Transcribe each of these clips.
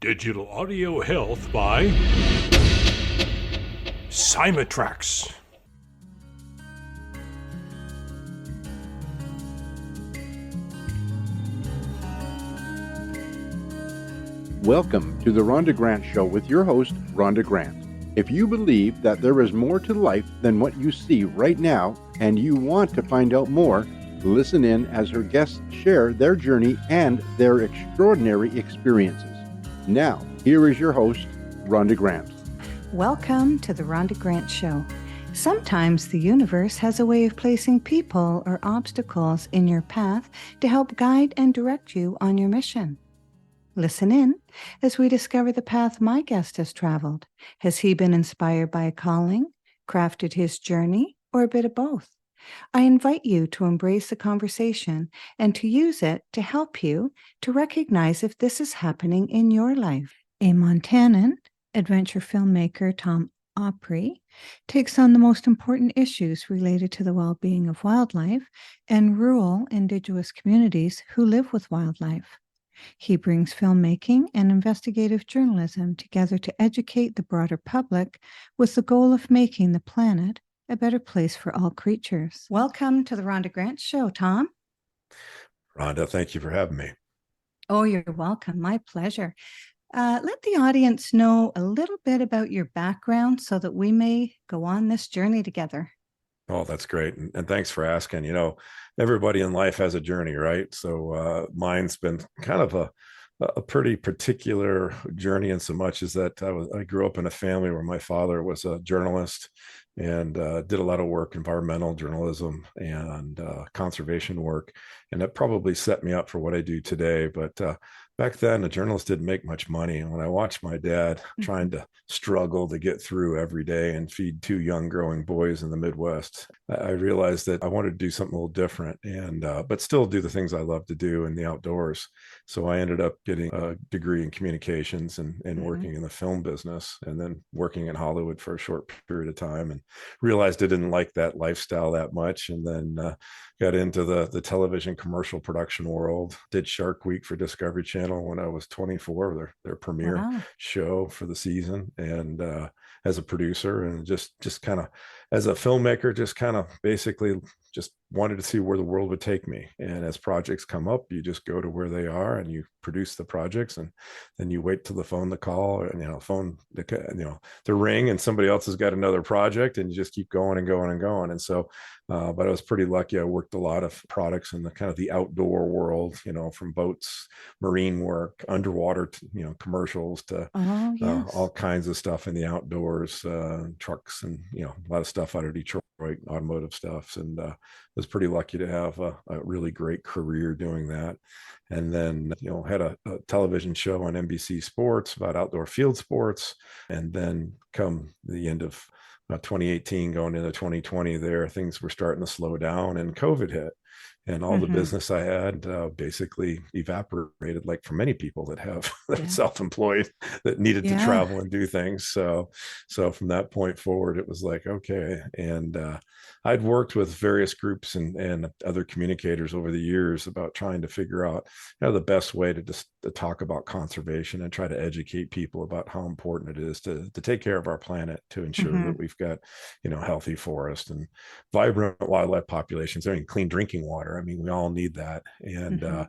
Digital audio health by Cinematographer. Welcome to the Rhonda Grant Show with your host, Rhonda Grant. If you believe that there is more to life than what you see right now, and you want to find out more, listen in as her guests share their journey and their extraordinary experiences. Now, here is your host, Rhonda Grant. Welcome to the Rhonda Grant Show. Sometimes the universe has a way of placing people or obstacles in your path to help guide and direct you on your mission. Listen in as we discover the path my guest has traveled. Has he been inspired by a calling, crafted his journey, or a bit of both? I invite you to embrace the conversation and to use it to help you to recognize if this is happening in your life. A Montanan adventure filmmaker, Tom Opre, takes on the most important issues related to the well-being of wildlife and rural Indigenous communities who live with wildlife. He brings filmmaking and investigative journalism together to educate the broader public with the goal of making the planet a better place for all creatures. Welcome to the Rhonda Grant Show, Tom. Rhonda, thank you for having me. Oh, you're welcome. My pleasure. Let the audience know a little bit about your background so that we may go on this journey together. Oh, that's great. And thanks for asking. You know, everybody in life has a journey, right? So mine's been kind of a pretty particular journey in so much as that I grew up in a family where my father was a journalist and did a lot of work, environmental journalism and conservation work. And that probably set me up for what I do today. But back then, a journalist didn't make much money. And when I watched my dad trying to struggle to get through every day and feed two young growing boys in the Midwest, I realized that I wanted to do something a little different and but still do the things I love to do in the outdoors. So I ended up getting a degree in communications and working in the film business, and then working in Hollywood for a short period of time, and realized I didn't like that lifestyle that much. And then got into the television commercial production world, did Shark Week for Discovery Channel when I was 24, their premiere show for the season, and as a producer, and just kind of as a filmmaker, just kind of basically just wanted to see where the world would take me. And as projects come up, you just go to where they are and you produce the projects, and then you wait till the phone to call, or the ring, and somebody else has got another project, and you just keep going and going and going. And so but I was pretty lucky. I worked a lot of products in the kind of the outdoor world, from boats, marine work, underwater, commercials to all kinds of stuff in the outdoors, trucks, and a lot of stuff out of Detroit, automotive stuff. And was pretty lucky to have a really great career doing that. And then, had a television show on NBC Sports about outdoor field sports. And then come the end of 2018 going into 2020 there, things were starting to slow down and COVID hit. And all the business I had basically evaporated, like for many people that have self-employed that needed to travel and do things. So from that point forward, it was like, okay. And I'd worked with various groups and other communicators over the years about trying to figure out the best way to talk about conservation and try to educate people about how important it is to take care of our planet, to ensure that we've got, healthy forests and vibrant wildlife populations and clean drinking water. I mean, we all need that. And and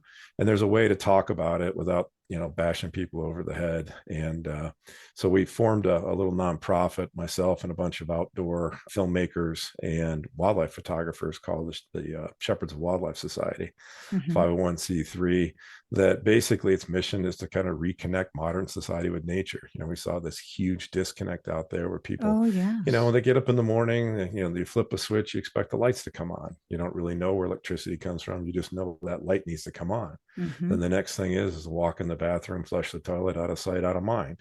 there's a way to talk about it without, bashing people over the head. And so we formed a little nonprofit, myself and a bunch of outdoor filmmakers and wildlife photographers, called the Shepherds of Wildlife Society, 501c3, that basically its mission is to kind of reconnect modern society with nature. We saw this huge disconnect out there where people, when they get up in the morning, they flip a switch, you expect the lights to come on. You don't really know where electricity comes from. You just know that light needs to come on. Then the next thing is walk in the bathroom, flush the toilet, out of sight, out of mind.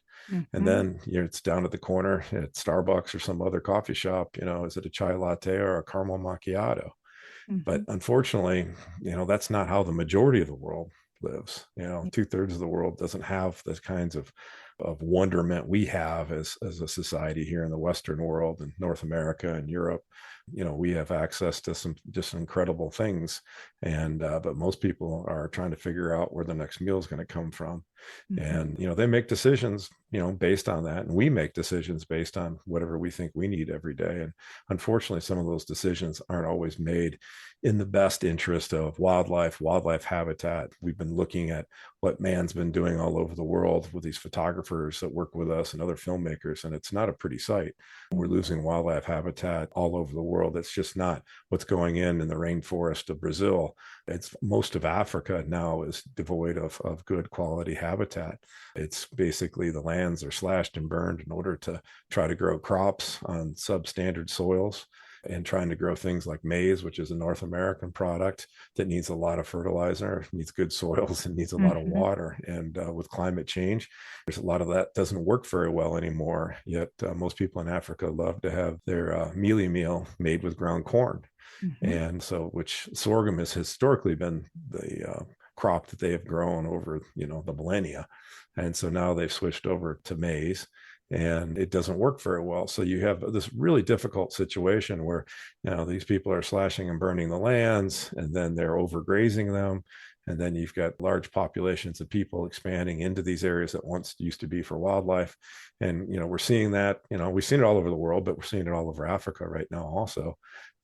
And then it's down at the corner at Starbucks or some other coffee shop, is it a chai latte or a caramel macchiato? But unfortunately, that's not how the majority of the world lives. 2/3 of the world doesn't have those kinds of of wonderment we have as a society here in the Western world and North America and Europe. We have access to some just incredible things. But most people are trying to figure out where the next meal is going to come from. And, they make decisions, based on that. And we make decisions based on whatever we think we need every day. And unfortunately, some of those decisions aren't always made in the best interest of wildlife habitat. We've been looking at what man's been doing all over the world with these photographers that work with us and other filmmakers. And it's not a pretty sight. We're losing wildlife habitat all over the world. It's just not what's going in the rainforest of Brazil. It's most of Africa now is devoid of good quality habitat. It's basically the lands are slashed and burned in order to try to grow crops on substandard soils, and trying to grow things like maize, which is a North American product that needs a lot of fertilizer, needs good soils, and needs a lot of water. And with climate change, there's a lot of that doesn't work very well anymore. Yet most people in Africa love to have their mealie meal made with ground corn. And so, which sorghum has historically been the crop that they have grown over, the millennia. And so now they've switched over to maize, and it doesn't work very well. So you have this really difficult situation where, these people are slashing and burning the lands, and then they're overgrazing them. And then you've got large populations of people expanding into these areas that once used to be for wildlife. And, we're seeing that, we've seen it all over the world, but we're seeing it all over Africa right now also.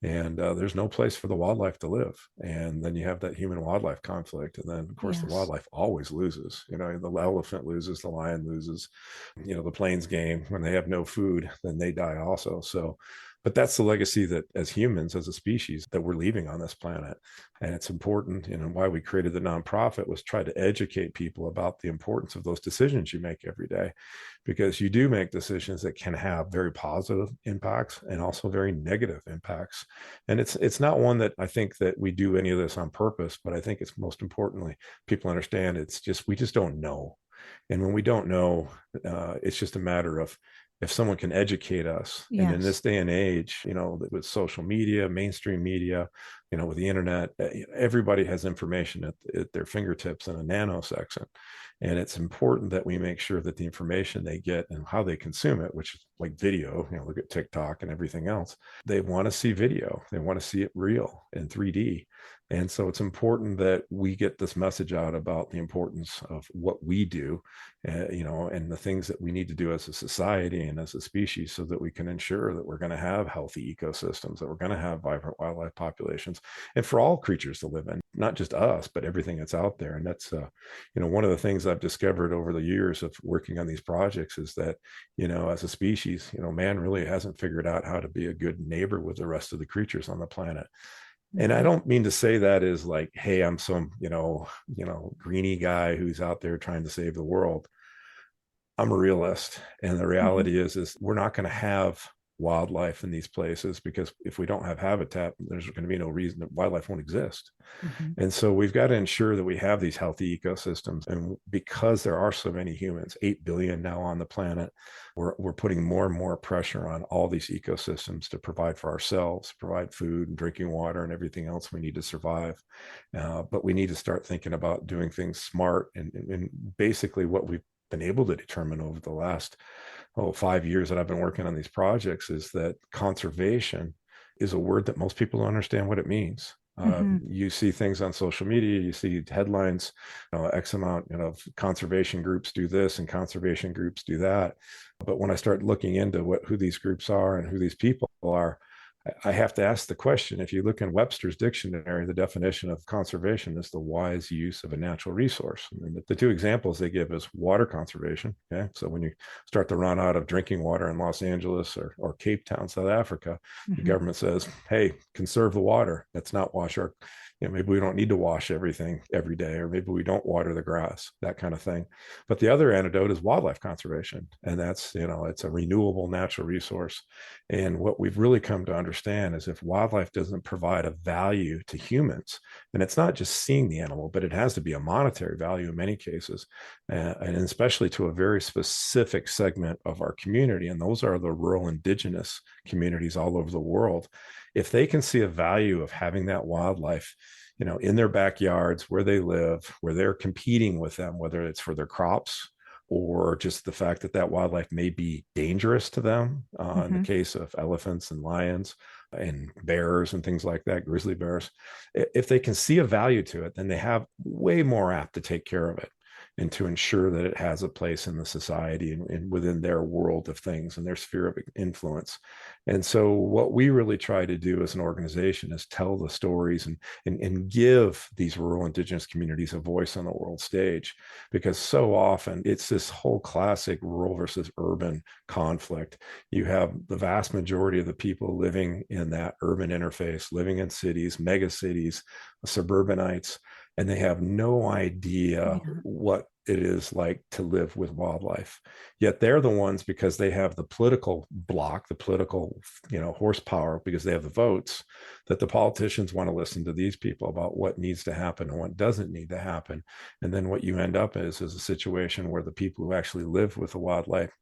And there's no place for the wildlife to live. And then you have that human wildlife conflict. And then, of course, the wildlife always loses. The elephant loses, the lion loses, the plains game. When they have no food, then they die also. So, but that's the legacy that as humans, as a species, that we're leaving on this planet. And it's important, why we created the nonprofit was try to educate people about the importance of those decisions you make every day, because you do make decisions that can have very positive impacts and also very negative impacts. And it's not one that I think that we do any of this on purpose, but I think it's most importantly, people understand we just don't know. And when we don't know, it's just a matter of, if someone can educate us. And in this day and age, with social media, mainstream media, with the internet, everybody has information at their fingertips in a nanosecond. And it's important that we make sure that the information they get and how they consume it, which is like video, look at TikTok and everything else, they want to see video. They want to see it real in 3D. And so it's important that we get this message out about the importance of what we do, and the things that we need to do as a society and as a species, so that we can ensure that we're going to have healthy ecosystems, that we're going to have vibrant wildlife populations, and for all creatures to live in, not just us, but everything that's out there. And that's, one of the things I've discovered over the years of working on these projects is that, as a species, man really hasn't figured out how to be a good neighbor with the rest of the creatures on the planet. And I don't mean to say that as like, hey, I'm some, greenie guy who's out there trying to save the world. I'm a realist. And the reality is we're not going to have wildlife in these places, because if we don't have habitat, there's going to be no reason that wildlife won't exist. And so we've got to ensure that we have these healthy ecosystems. And because there are so many humans, 8 billion now on the planet, we're putting more and more pressure on all these ecosystems to provide for ourselves, provide food and drinking water and everything else we need to survive. But we need to start thinking about doing things smart. And basically what we've been able to determine over the last 5 years that I've been working on these projects is that conservation is a word that most people don't understand what it means. You see things on social media, you see headlines, X amount of conservation groups do this and conservation groups do that. But when I start looking into who these groups are and who these people are, I have to ask the question. If you look in Webster's dictionary, the definition of conservation is the wise use of a natural resource. And the two examples they give is water conservation. Okay, so when you start to run out of drinking water in Los Angeles or Cape Town, South Africa, the government says, hey, conserve the water. Let's not wash our, maybe we don't need to wash everything every day, or maybe we don't water the grass, that kind of thing. But the other antidote is wildlife conservation. And that's, it's a renewable natural resource. And what we've really come to understand is if wildlife doesn't provide a value to humans, and it's not just seeing the animal, but it has to be a monetary value in many cases, and especially to a very specific segment of our community. And those are the rural indigenous communities all over the world. If they can see a value of having that wildlife, in their backyards where they live, where they're competing with them, whether it's for their crops or just the fact that that wildlife may be dangerous to them. In the case of elephants and lions and bears and things like that, grizzly bears, if they can see a value to it, then they have way more apt to take care of it and to ensure that it has a place in the society and within their world of things and their sphere of influence. And so what we really try to do as an organization is tell the stories and give these rural indigenous communities a voice on the world stage, because so often it's this whole classic rural versus urban conflict. You have the vast majority of the people living in that urban interface, living in cities, mega cities, suburbanites, and they have no idea what it is like to live with wildlife. Yet they're the ones, because they have the political block, the political, horsepower, because they have the votes, that the politicians want to listen to these people about what needs to happen and what doesn't need to happen. And then what you end up is a situation where the people who actually live with the wildlife,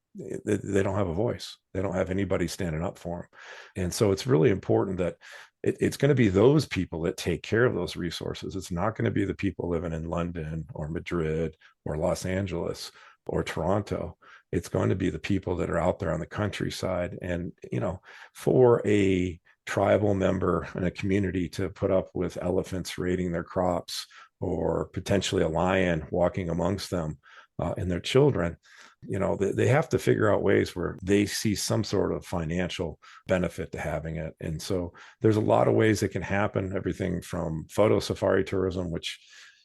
they don't have a voice. They don't have anybody standing up for them. And so it's really important that it's going to be those people that take care of those resources. It's not going to be the people living in London or Madrid or Los Angeles or Toronto. It's going to be the people that are out there on the countryside. And, for a tribal member in a community to put up with elephants raiding their crops, or potentially a lion walking amongst them and their children, they have to figure out ways where they see some sort of financial benefit to having it. And so there's a lot of ways it can happen, everything from photo safari tourism, which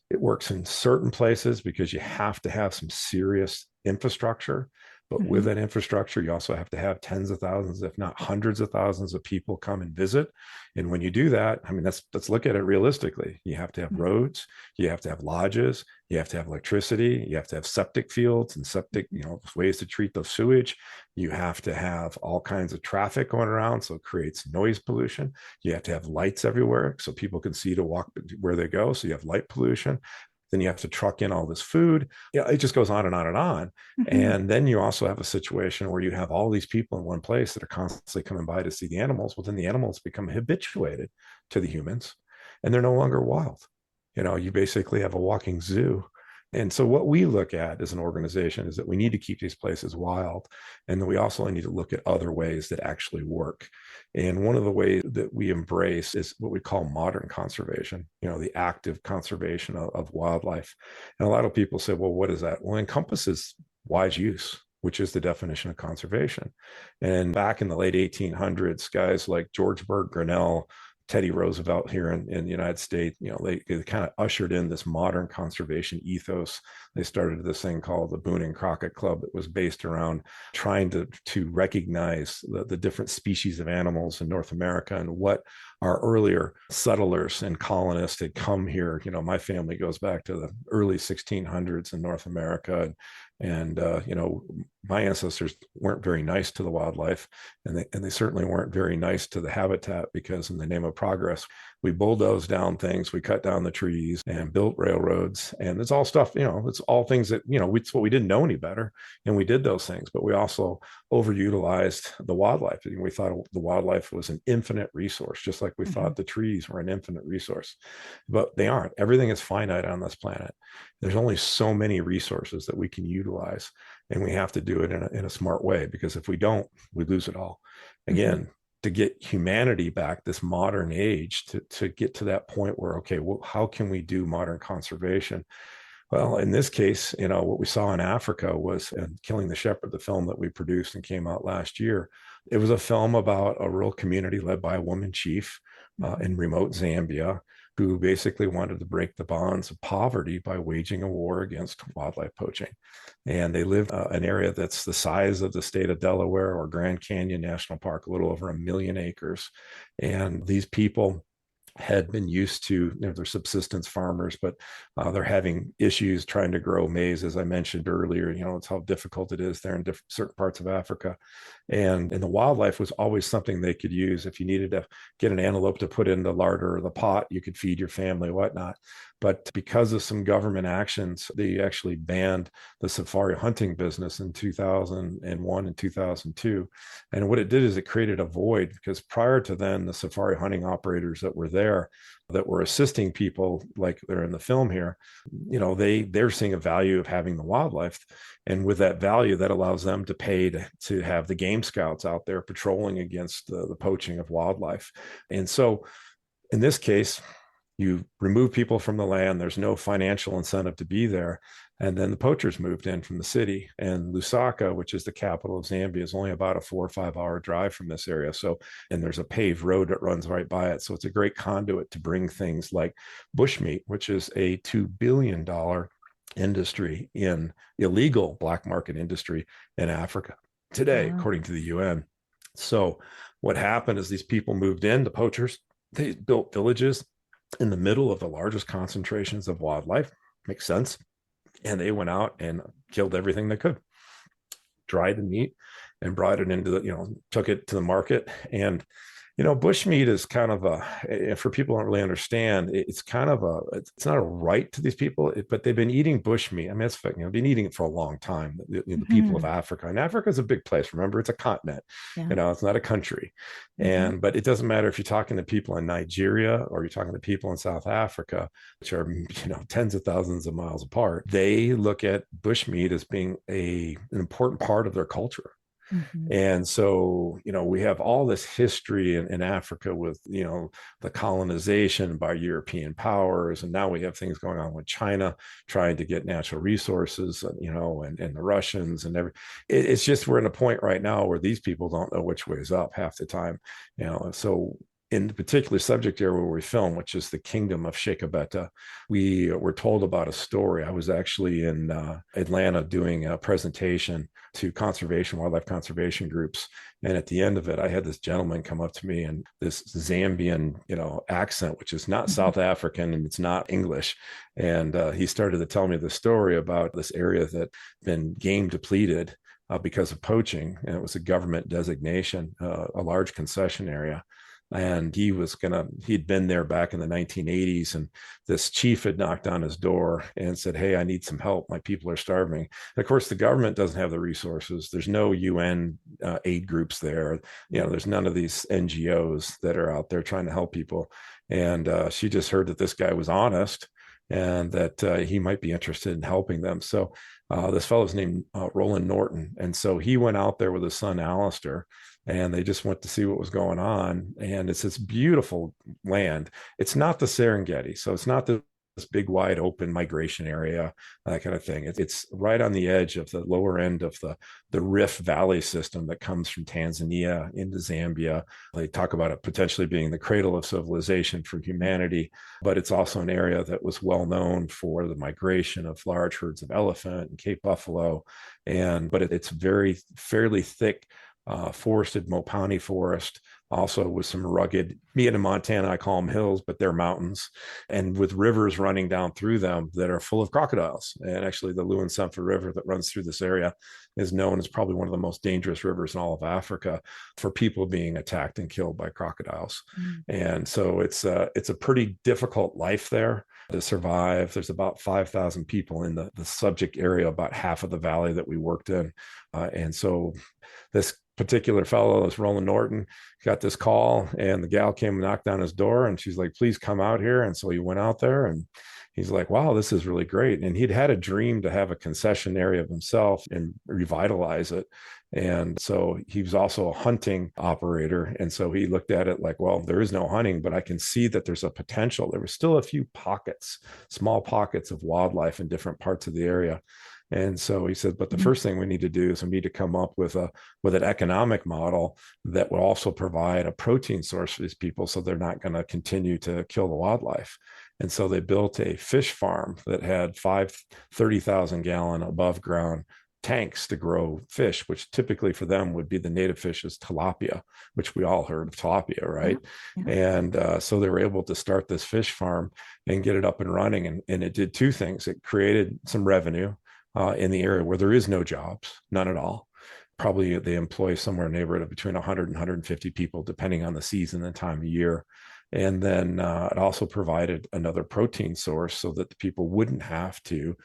it works in certain places because you have to have some serious infrastructure. But with that infrastructure, you also have to have tens of thousands, if not hundreds of thousands of people come and visit. And when you do that, let's look at it realistically. You have to have roads, you have to have lodges, you have to have electricity, you have to have septic fields and septic, ways to treat the sewage. You have to have all kinds of traffic going around, so it creates noise pollution. You have to have lights everywhere so people can see to walk where they go. So you have light pollution. Then you have to truck in all this food. It just goes on and on and on. And then you also have a situation where you have all these people in one place that are constantly coming by to see the animals. Well, then the animals become habituated to the humans and they're no longer wild. You basically have a walking zoo. And so what we look at as an organization is that we need to keep these places wild. And then we also need to look at other ways that actually work. And one of the ways that we embrace is what we call modern conservation, the active conservation of wildlife. And a lot of people say, well, what is that? Well, it encompasses wise use, which is the definition of conservation. And back in the late 1800s, guys like George Bird Grinnell, Teddy Roosevelt here in the United States, they kind of ushered in this modern conservation ethos. They started this thing called the Boone and Crockett Club that was based around trying to recognize the different species of animals in North America and what our earlier settlers and colonists had come here. My family goes back to the early 1600s in North America. And my ancestors weren't very nice to the wildlife, and they certainly weren't very nice to the habitat, because in the name of progress, we bulldozed down things, we cut down the trees and built railroads. And it's all stuff, it's all things that, it's what we didn't know any better. And we did those things, but we also overutilized the wildlife. We thought the wildlife was an infinite resource, just like we thought the trees were an infinite resource, but they aren't. Everything is finite on this planet. There's only so many resources that we can utilize, and we have to do it in a smart way, because if we don't, we lose it all. Again, to get humanity back, this modern age, to get to that point where, okay, well, how can we do modern conservation? Well, in this case, what we saw in Africa was Killing the Shepherd, the film that we produced and came out last year. It was a film about a rural community led by a woman chief in remote Zambia, who basically wanted to break the bonds of poverty by waging a war against wildlife poaching. And they lived an area that's the size of the state of Delaware or Grand Canyon National Park, a little over 1 million acres. And these people had been used to, they're subsistence farmers, but they're having issues trying to grow maize, as I mentioned earlier. It's how difficult it is there in certain parts of Africa. And the wildlife was always something they could use. If you needed to get an antelope to put in the larder or the pot, you could feed your family, whatnot. But because of some government actions, they actually banned the safari hunting business in 2001 and 2002. And what it did is it created a void, because prior to then, the safari hunting operators that were there there that were assisting people like they're in the film here, they're seeing a value of having the wildlife. And with that value, that allows them to pay to have the game scouts out there patrolling against the poaching of wildlife. And so in this case, you remove people from the land. There's no financial incentive to be there. And then the poachers moved in from the city. And Lusaka, which is the capital of Zambia, is only about a 4 or 5 hour drive from this area. So, and there's a paved road that runs right by it. So it's a great conduit to bring things like bushmeat, which is a $2 billion industry in illegal black market industry in Africa today, according to the UN. So what happened is these people moved in, the poachers, they built villages in the middle of the largest concentrations of wildlife. Makes sense. And they went out and killed everything they could, dried the meat and brought it into took it to the market. And bushmeat is kind of for people who don't really understand, it's kind of it's not a right to these people, but they've been eating bushmeat. I mean, it's been eating it for a long time. The people of Africa, and Africa is a big place. Remember, it's a continent. Yeah. It's not a country. But it doesn't matter if you're talking to people in Nigeria or you're talking to people in South Africa, which are tens of thousands of miles apart. They look at bushmeat as being an important part of their culture. And so, we have all this history in Africa with, the colonization by European powers. And now we have things going on with China trying to get natural resources, and the Russians and it's just, we're in a point right now where these people don't know which way is up half the time, so in the particular subject area where we film, which is the kingdom of Shekabeta, we were told about a story. I was actually in Atlanta doing a presentation to wildlife conservation groups. And at the end of it, I had this gentleman come up to me and this Zambian, accent, which is not South African and it's not English. And he started to tell me the story about this area that been game depleted because of poaching. And it was a government designation, a large concession area. And he'd been there back in the 1980s. And this chief had knocked on his door and said, "Hey, I need some help. My people are starving." And of course, the government doesn't have the resources. There's no UN aid groups there. There's none of these NGOs that are out there trying to help people. And she just heard that this guy was honest and that he might be interested in helping them. So this fellow's named Roland Norton. And so he went out there with his son, Alistair, and they just went to see what was going on. And it's this beautiful land. It's not the Serengeti. So it's not this big, wide open migration area, that kind of thing. It's right on the edge of the lower end of the Rift Valley system that comes from Tanzania into Zambia. They talk about it potentially being the cradle of civilization for humanity, but it's also an area that was well known for the migration of large herds of elephant and Cape buffalo. But it's fairly thick, forested Mopani forest, also with some rugged, me in Montana, I call them hills, but they're mountains, and with rivers running down through them that are full of crocodiles. And actually the Luansamfa River that runs through this area is known as probably one of the most dangerous rivers in all of Africa for people being attacked and killed by crocodiles. And so it's a pretty difficult life there to survive. There's about 5,000 people in the subject area, about half of the valley that we worked in. And so this particular fellow, this Roland Norton, got this call, and the gal came and knocked on his door, and she's like, "Please come out here." And so he went out there, and he's like, "Wow, this is really great." And he'd had a dream to have a concession area of himself and revitalize it. And so he was also a hunting operator. And so he looked at it like, well, there is no hunting, but I can see that there's a potential. There were still a few small pockets of wildlife in different parts of the area. And so he said, but the first thing we need to do is we need to come up with an economic model that will also provide a protein source for these people, so they're not going to continue to kill the wildlife. And so they built a fish farm that had 30,000 gallon above ground tanks to grow fish, which typically for them would be the native fish is tilapia, which we all heard of tilapia, right? Yeah. And so they were able to start this fish farm and get it up and running. And it did two things. It created some revenue in the area where there is no jobs, none at all. Probably they employ somewhere in the neighborhood of between 100 and 150 people, depending on the season and time of year. And then it also provided another protein source so that the people wouldn't have to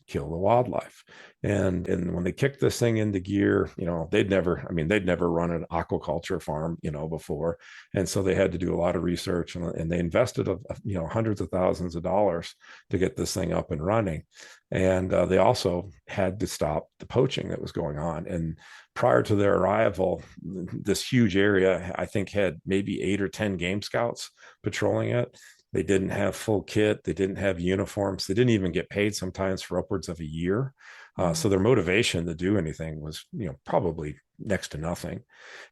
kill the wildlife. And when they kicked this thing into gear, they'd never run an aquaculture farm, before. And so they had to do a lot of research, and they invested, hundreds of thousands of dollars to get this thing up and running. And they also had to stop the poaching that was going on. And prior to their arrival, this huge area, I think, had maybe 8 or 10 game scouts patrolling it. They didn't have full kit. They didn't have uniforms. They didn't even get paid sometimes for upwards of a year. So their motivation to do anything was, probably next to nothing.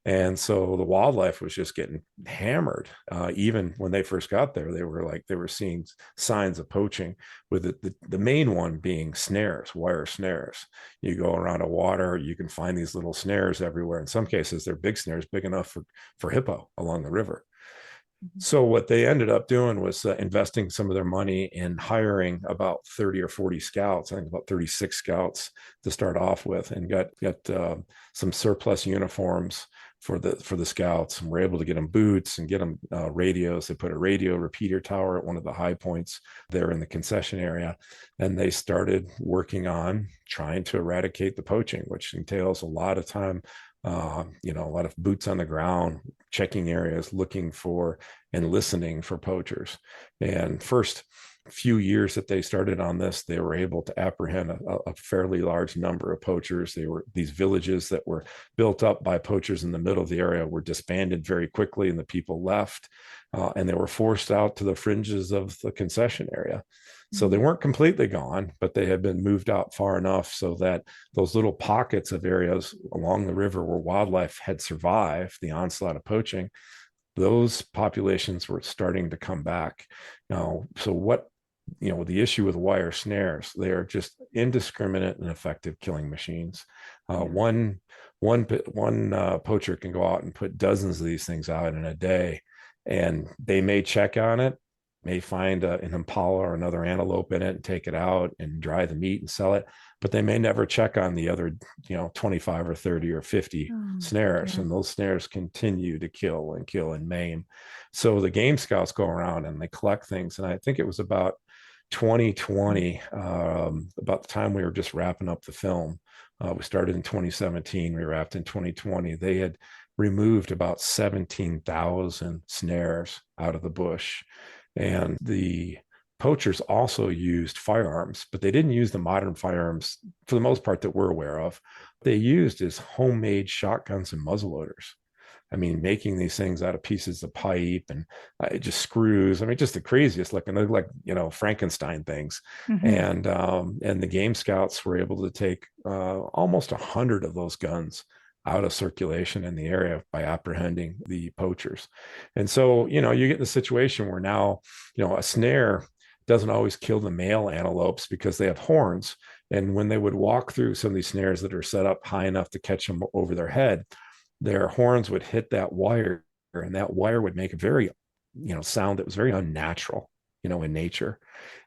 And so the wildlife was just getting hammered. Even when they first got there, they were seeing signs of poaching, with the main one being snares, wire snares. You go around a water, you can find these little snares everywhere. In some cases, they're big snares, big enough for hippo along the river. So what they ended up doing was investing some of their money in hiring about 30 or 40 scouts, I think about 36 scouts to start off with, and got some surplus uniforms for the scouts, and were able to get them boots and get them radios. They put a radio repeater tower at one of the high points there in the concession area, and they started working on trying to eradicate the poaching, which entails a lot of time, a lot of boots on the ground, checking areas, looking for and listening for poachers. And first few years that they started on this, they were able to apprehend a fairly large number of poachers. These villages that were built up by poachers in the middle of the area were disbanded very quickly, and the people left, and they were forced out to the fringes of the concession area. So they weren't completely gone, but they had been moved out far enough so that those little pockets of areas along the river where wildlife had survived the onslaught of poaching, those populations were starting to come back. Now, so what, the issue with wire snares, they are just indiscriminate and effective killing machines. One poacher can go out and put dozens of these things out in a day, and they may check on it, may find an impala or another antelope in it and take it out and dry the meat and sell it, but they may never check on the other 25 or 30 or 50 snares. And those snares continue to kill and maim. So the game scouts go around and they collect things. And I think it was about 2020, about the time we were just wrapping up the film. We started in 2017, we wrapped in 2020. They had removed about 17,000 snares out of the bush. And the poachers also used firearms, but they didn't use the modern firearms for the most part that we're aware of. They used is homemade shotguns and muzzleloaders. I mean, making these things out of pieces of pipe and just screws. I mean, just the craziest looking, like Frankenstein things. And the game scouts were able to take almost 100 of those guns out of circulation in the area by apprehending the poachers. And so, you get in a situation where now, a snare doesn't always kill the male antelopes because they have horns. And when they would walk through some of these snares that are set up high enough to catch them over their head, their horns would hit that wire, and that wire would make a very, sound that was very unnatural, in nature.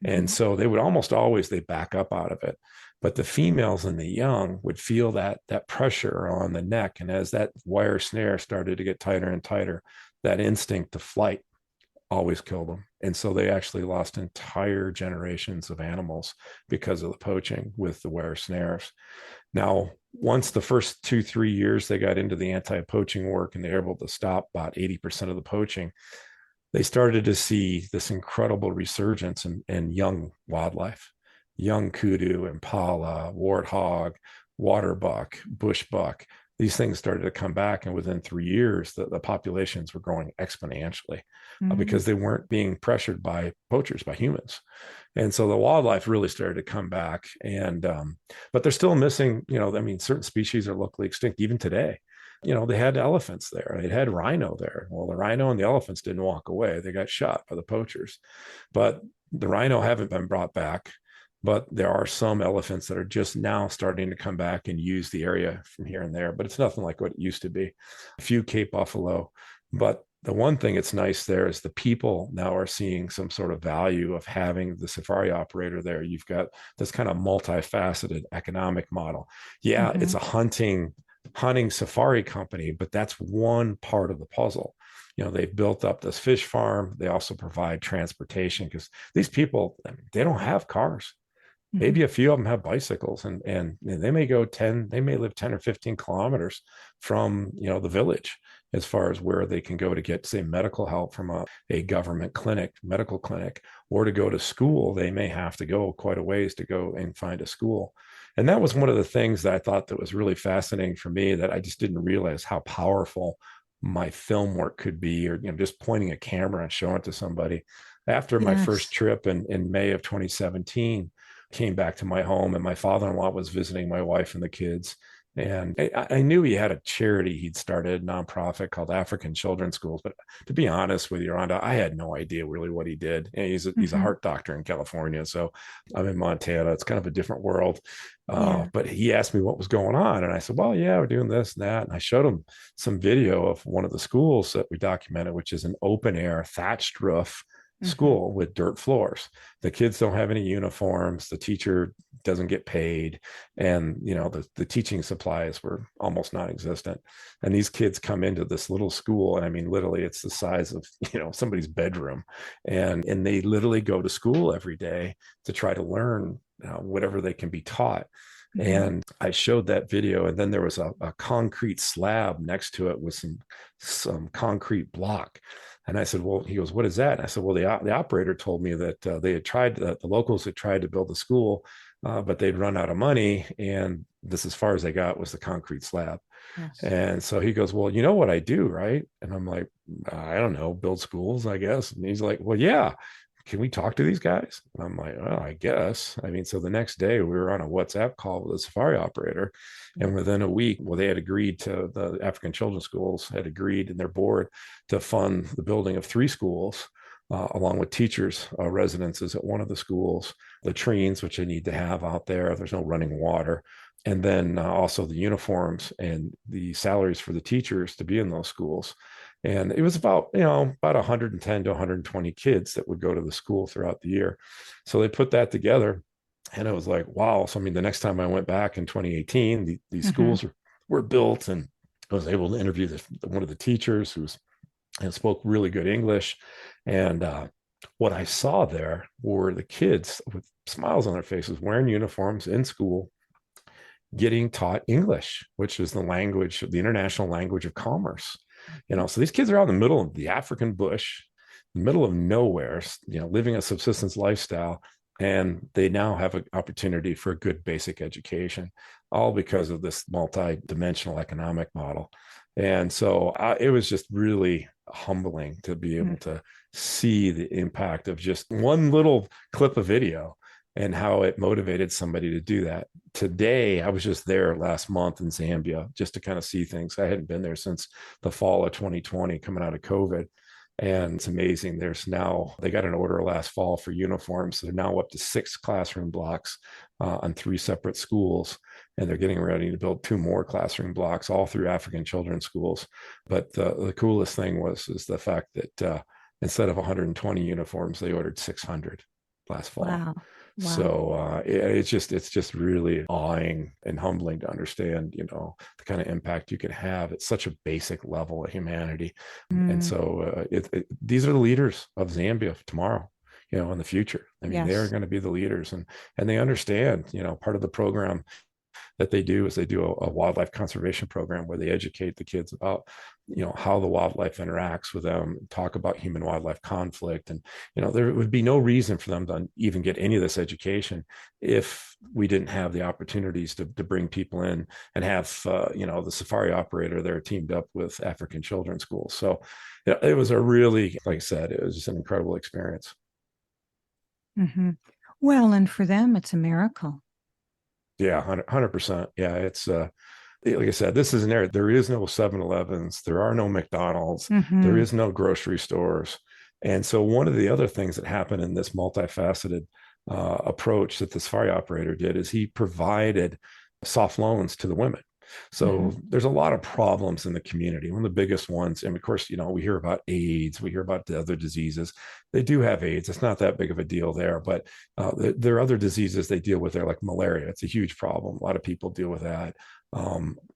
And so they would almost always, they back up out of it. But the females and the young would feel that pressure on the neck. And as that wire snare started to get tighter and tighter, that instinct to flight always killed them. And so they actually lost entire generations of animals because of the poaching with the wire snares. Now, once the first 2-3 years they got into the anti-poaching work and they were able to stop about 80% of the poaching, they started to see this incredible resurgence in young wildlife. Young kudu, impala, warthog, waterbuck, bushbuck. These things started to come back, and within 3 years, the populations were growing exponentially because they weren't being pressured by poachers, by humans. And so the wildlife really started to come back. And but they're still missing. Certain species are locally extinct even today. They had elephants there. They had rhino there. Well, the rhino and the elephants didn't walk away. They got shot by the poachers. But the rhino haven't been brought back. But there are some elephants that are just now starting to come back and use the area from here and there. But it's nothing like what it used to be. A few Cape buffalo. But the one thing that's nice there is the people now are seeing some sort of value of having the safari operator there. You've got this kind of multifaceted economic model. Yeah, it's a hunting safari company, but that's one part of the puzzle. They built up this fish farm. They also provide transportation because these people, they don't have cars. maybe a few of them have bicycles, and they may they may live 10 or 15 kilometers from, the village, as far as where they can go to get, say, medical help from a government medical clinic, or to go to school. They may have to go quite a ways to go and find a school. And that was one of the things that I thought that was really fascinating for me, that I just didn't realize how powerful my film work could be, or, just pointing a camera and showing it to somebody. After my first trip in May of 2017, came back to my home, and my father-in-law was visiting my wife and the kids. And I knew he had a charity he'd started, a nonprofit called African Children's Schools. But to be honest with you, Rhonda, I had no idea really what he did. And he's a heart doctor in California. So I'm in Montana. It's kind of a different world. But he asked me what was going on. And I said, well, yeah, we're doing this and that. And I showed him some video of one of the schools that we documented, which is an open air thatched roof school with dirt floors. The kids don't have any uniforms. The teacher doesn't get paid. And, the teaching supplies were almost non-existent. And these kids come into this little school. And I mean, literally it's the size of, somebody's bedroom. And they literally go to school every day to try to learn whatever they can be taught. And I showed that video, and then there was a concrete slab next to it with some concrete block. And I said, well, he goes, what is that? And I said, well, the operator told me that they had tried, the locals had tried to build the school, but they'd run out of money. And this, as far as they got, was the concrete slab. Yes. And so he goes, well, you know what I do, right? And I'm like, I don't know, build schools, I guess. And he's like, well, yeah. Can we talk to these guys? And I'm like, well, I guess. I mean, so the next day we were on a WhatsApp call with a safari operator, and within a week, they had agreed to, the African Children's Schools had agreed in their board to fund the building of 3 schools, along with teachers' residences at one of the schools, latrines, which they need to have out there. There's no running water. And then also the uniforms and the salaries for the teachers to be in those schools. And it was about 110 to 120 kids that would go to the school throughout the year. So they put that together, and it was like, wow. So, I mean, the next time I went back in 2018, these schools were built, and I was able to interview one of the teachers who spoke really good English. And what I saw there were the kids with smiles on their faces, wearing uniforms in school, getting taught English, which is the international language of commerce. So these kids are out in the middle of the African bush, in the middle of nowhere, living a subsistence lifestyle, and they now have an opportunity for a good basic education, all because of this multi-dimensional economic model. And so it was just really humbling to be able to see the impact of just one little clip of video and how it motivated somebody to do that. Today, I was just there last month in Zambia just to kind of see things. I hadn't been there since the fall of 2020, coming out of COVID. And it's amazing. They got an order last fall for uniforms. They're now up to 6 classroom blocks on 3 separate schools. And they're getting ready to build 2 more classroom blocks, all through African children's schools. But the coolest thing is the fact that instead of 120 uniforms, they ordered 600 last fall. Wow. Wow. So it's just really awing and humbling to understand, the kind of impact you can have at such a basic level of humanity. And so these are the leaders of Zambia tomorrow, in the future. I mean, They're going to be the leaders, and they understand, part of the program that they do is a wildlife conservation program where they educate the kids about, how the wildlife interacts with them, talk about human wildlife conflict. And, there would be no reason for them to even get any of this education if we didn't have the opportunities to bring people in and have, the safari operator there teamed up with African Children's Schools. So it was a really, like I said, it was just an incredible experience. Well, and for them, it's a miracle. Yeah, 100%. Yeah, it's like I said, this is an area. There is no 7-Elevens. There are no McDonald's. There is no grocery stores. And so one of the other things that happened in this multifaceted approach that the safari operator did is he provided soft loans to the women. So there's a lot of problems in the community. One of the biggest ones, and of course, we hear about AIDS, we hear about the other diseases. They do have AIDS. It's not that big of a deal there, but there are other diseases they deal with there, like malaria. It's a huge problem. A lot of people deal with that.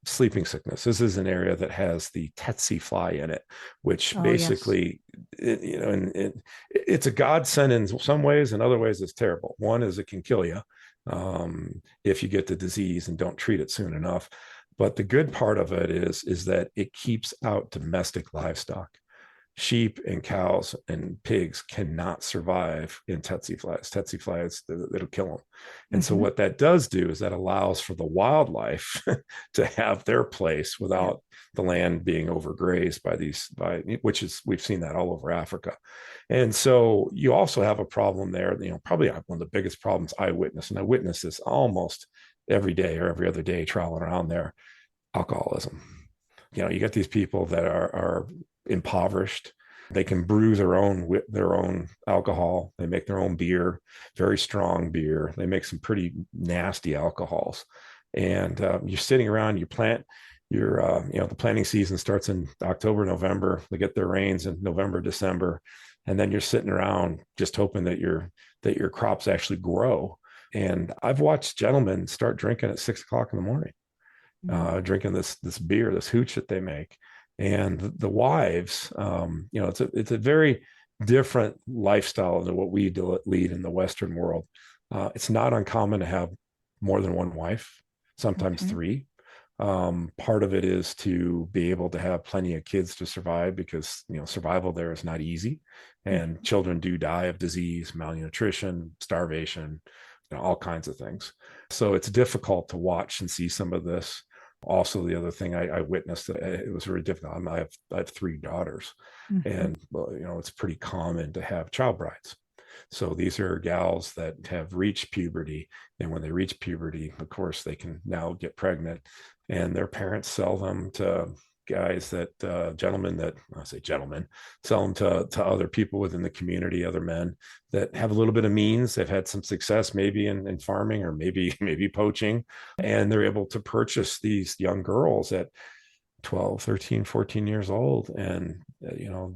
Sleeping sickness. This is an area that has the tsetse fly in it, which basically, it's a godsend in some ways. In other ways, it's terrible. One is it can kill you. if you get the disease and don't treat it soon enough. But the good part of it is that it keeps out domestic livestock. Sheep and cows and pigs cannot survive in tsetse flies. Tsetse flies, it'll kill them. And so what that does do is that allows for the wildlife to have their place without the land being overgrazed which is, we've seen that all over Africa. And so you also have a problem there, probably one of the biggest problems I witness, and I witness this almost every day or every other day traveling around there: alcoholism. You got these people that are impoverished. They can brew their own alcohol. They make their own beer, very strong beer. They make some pretty nasty alcohols. And you're sitting around, you plant the planting season starts in October, November. They get their rains in November, December. And then you're sitting around just hoping that your crops actually grow. And I've watched gentlemen start drinking at 6 o'clock in the morning, drinking this beer, this hooch that they make. And the wives, it's a very different lifestyle than what we lead in the Western world. It's not uncommon to have more than one wife, sometimes three. Part of it is to be able to have plenty of kids to survive, because survival there is not easy, and children do die of disease, malnutrition, starvation, all kinds of things. So it's difficult to watch and see some of this. Also, the other thing I witnessed, it was very difficult. I have 3 daughters, and it's pretty common to have child brides. So these are gals that have reached puberty, and when they reach puberty, of course, they can now get pregnant, and their parents sell them to guys sell them to other people within the community, other men that have a little bit of means. They've had some success maybe in farming, or maybe poaching, and they're able to purchase these young girls at 12, 13, 14 years old. And,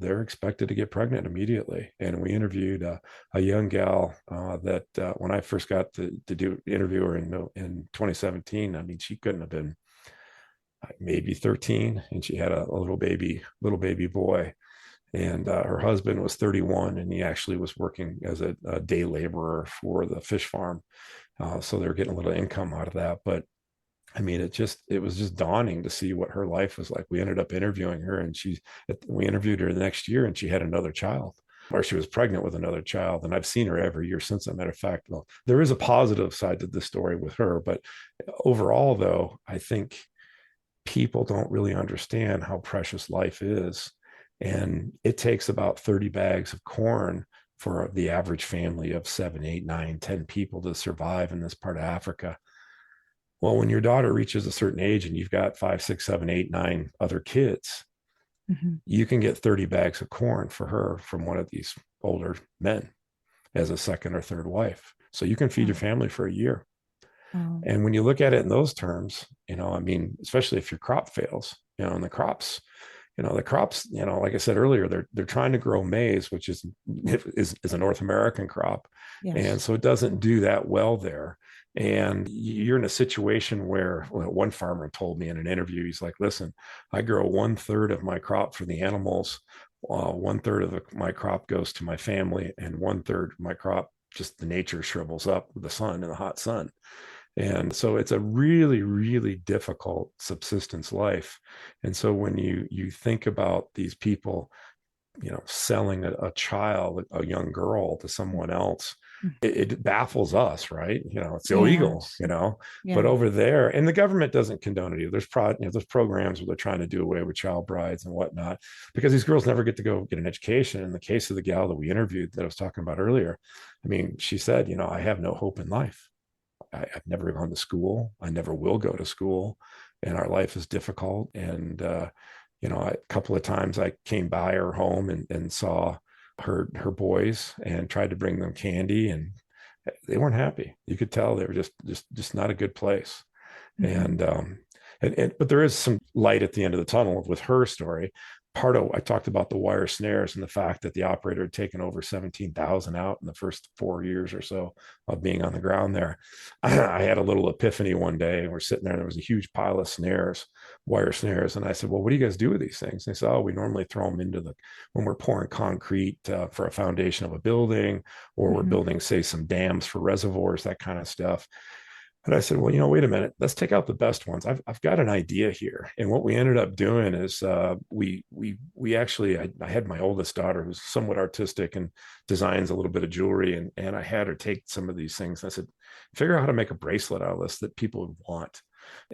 they're expected to get pregnant immediately. And we interviewed a young gal that when I first got to interview her in 2017, I mean, she couldn't have been maybe 13, and she had a little baby boy. And her husband was 31, and he actually was working as a day laborer for the fish farm. So they're getting a little income out of that. But I mean, it was just daunting to see what her life was like. We ended up interviewing her, and we interviewed her the next year, and she had another child, or she was pregnant with another child. And I've seen her every year since. As a matter of fact, well, there is a positive side to the story with her, but overall, though, I think people don't really understand how precious life is. And it takes about 30 bags of corn for the average family of 7, 8, 9, 10 people to survive in this part of Africa. Well, when your daughter reaches a certain age and you've got 5, 6, 7, 8, 9 other kids, you can get 30 bags of corn for her from one of these older men as a second or third wife. So you can feed your family for a year. And when you look at it in those terms, I mean, especially if your crop fails, and the crops, like I said earlier, they're trying to grow maize, which is a North American crop. Yes. And so it doesn't do that well there. And you're in a situation where one farmer told me in an interview, he's like, listen, I grow 1/3 of my crop for the animals. 1/3 of my crop goes to my family, and 1/3 of my crop, just the nature shrivels up with the sun and the hot sun. And so it's a really, really difficult subsistence life. And so when you think about these people, selling a child, a young girl, to someone else, it baffles us, right? It's illegal, but over there, and the government doesn't condone it either. There's programs where they're trying to do away with child brides and whatnot, because these girls never get to go get an education. In the case of the gal that we interviewed that I was talking about earlier, I mean, she said, I have no hope in life. I've never gone to school. I never will go to school, and our life is difficult. And, a couple of times I came by her home and saw her boys and tried to bring them candy, and they weren't happy. You could tell they were just not a good place. But there is some light at the end of the tunnel with her story. I talked about the wire snares and the fact that the operator had taken over 17,000 out in the first 4 years or so of being on the ground there. I had a little epiphany one day, and we're sitting there, and there was a huge pile of snares, wire snares. And I said, well, what do you guys do with these things? And they said, oh, we normally throw them when we're pouring concrete for a foundation of a building, or we're building, say, some dams for reservoirs, that kind of stuff. And I said, well, wait a minute, let's take out the best ones. I've got an idea here. And what we ended up doing is we actually, I had my oldest daughter who's somewhat artistic and designs a little bit of jewelry. And I had her take some of these things. I said, figure out how to make a bracelet out of this that people would want.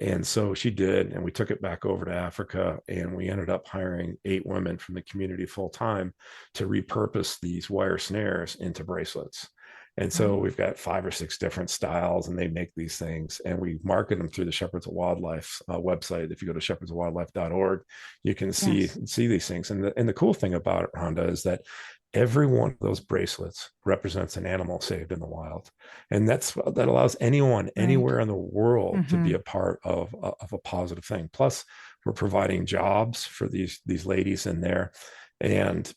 And so she did. And we took it back over to Africa, and we ended up hiring 8 women from the community full time to repurpose these wire snares into bracelets. And so we've got 5 or 6 different styles, and they make these things, and we market them through the Shepherds of Wildlife website. If you go to shepherdsofwildlife.org, you can see these things. And the cool thing about it, Rhonda, is that every one of those bracelets represents an animal saved in the wild. And that allows anyone anywhere in the world to be a part of a positive thing. Plus, we're providing jobs for these ladies in there. And